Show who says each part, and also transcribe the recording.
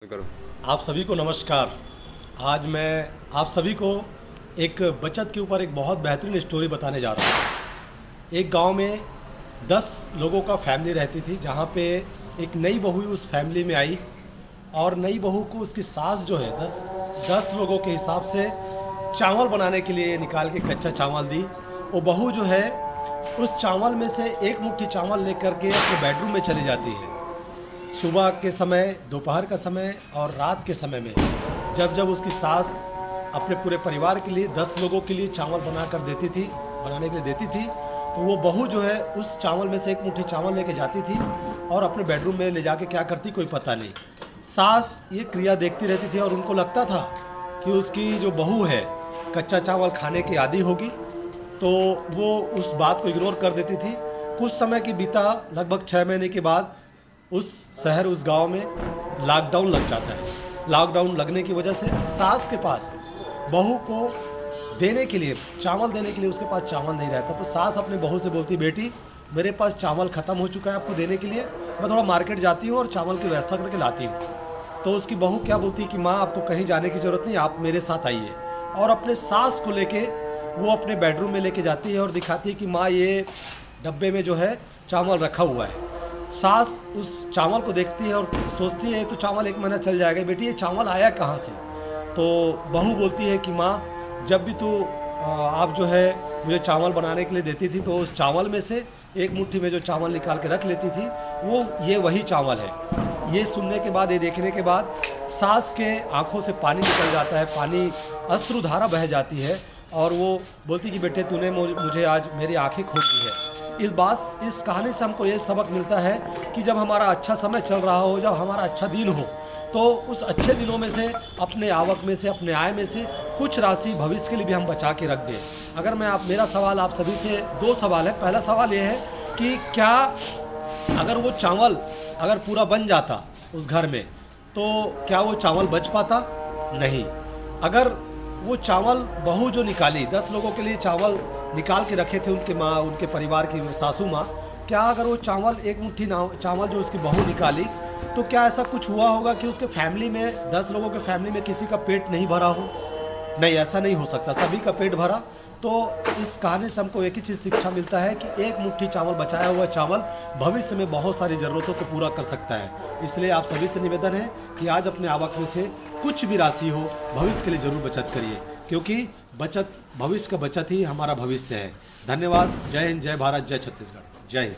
Speaker 1: करो।
Speaker 2: आप सभी को नमस्कार। आज मैं आप सभी को एक बचत के ऊपर एक बहुत बेहतरीन स्टोरी बताने जा रहा हूँ। एक गांव में 10 लोगों का फैमिली रहती थी, जहाँ पे एक नई बहू उस फैमिली में आई और नई बहू को उसकी सास जो है 10 लोगों के हिसाब से चावल बनाने के लिए निकाल के कच्चा चावल दी। वो बहू जो है उस चावल में से एक मुट्ठी चावल लेकर के अपने बेडरूम में चली जाती है। सुबह के समय, दोपहर का समय और रात के समय में जब जब उसकी सास अपने पूरे परिवार के लिए 10 लोगों के लिए चावल बनाने के लिए देती थी, तो वो बहू जो है उस चावल में से एक मुट्ठी चावल लेके जाती थी और अपने बेडरूम में ले जाके क्या करती कोई पता नहीं। सास ये क्रिया देखती रहती थी और उनको लगता था कि उसकी जो बहू है कच्चा चावल खाने की आदी होगी, तो वो उस बात को इग्नोर कर देती थी। कुछ समय की बीता, लगभग 6 महीने के बाद उस गांव में लॉकडाउन लग जाता है। लॉकडाउन लगने की वजह से सास के पास बहू को देने के लिए, चावल देने के लिए उसके पास चावल नहीं रहता। तो सास अपने बहू से बोलती, बेटी मेरे पास चावल ख़त्म हो चुका है आपको देने के लिए, मैं थोड़ा मार्केट जाती हूँ और चावल की व्यवस्था करके लाती हूँ। तो उसकी बहू क्या बोलती है कि माँ आपको कहीं जाने की ज़रूरत नहीं, आप मेरे साथ आइए। और अपने सास को लेके वो अपने बेडरूम में लेके जाती है और दिखाती है कि माँ ये डब्बे में जो है चावल रखा हुआ है। सास उस चावल को देखती है और सोचती है तो चावल 1 महीना चल जाएगा, बेटी ये चावल आया कहाँ से। तो बहू बोलती है कि माँ जब भी तू आप जो है मुझे चावल बनाने के लिए देती थी, तो उस चावल में से एक मुट्ठी में जो चावल निकाल के रख लेती थी वो ये वही चावल है। ये सुनने के बाद, ये देखने के बाद सास के आंखों से पानी निकल जाता है, पानी अश्रुधारा बह जाती है और वो बोलती कि बेटे तूने मुझे आज मेरी आँखें खोल दी है। इस कहानी से हमको ये सबक मिलता है कि जब हमारा अच्छा समय चल रहा हो, जब हमारा अच्छा दिन हो, तो उस अच्छे दिनों में से अपने आवक में से, अपने आय में से कुछ राशि भविष्य के लिए भी हम बचा के रख दें। अगर मेरा सवाल आप सभी से 2 सवाल है। पहला सवाल ये है कि क्या अगर वो चावल अगर पूरा बन जाता उस घर में, तो क्या वो चावल बच पाता? नहीं। अगर वो चावल बहू जो निकाली, 10 लोगों के लिए चावल निकाल के रखे थे उनके माँ, उनके परिवार की सासू माँ, क्या अगर वो चावल एक मुट्ठी चावल जो उसकी बहू निकाली, तो क्या ऐसा कुछ हुआ होगा कि उसके फैमिली में 10 लोगों के फैमिली में किसी का पेट नहीं भरा हो? नहीं, ऐसा नहीं हो सकता, सभी का पेट भरा। तो इस कहानी से हमको एक ही चीज़ शिक्षा मिलता है कि एक मुट्ठी चावल, बचाया हुआ चावल भविष्य में बहुत सारी ज़रूरतों को पूरा कर सकता है। इसलिए आप सभी से निवेदन है कि आज अपने आवक में से कुछ भी राशि हो भविष्य के लिए ज़रूर बचत करिए, क्योंकि बचत, भविष्य का बचत ही हमारा भविष्य है। धन्यवाद। जय हिंद, जय भारत, जय छत्तीसगढ़, जय हिंद।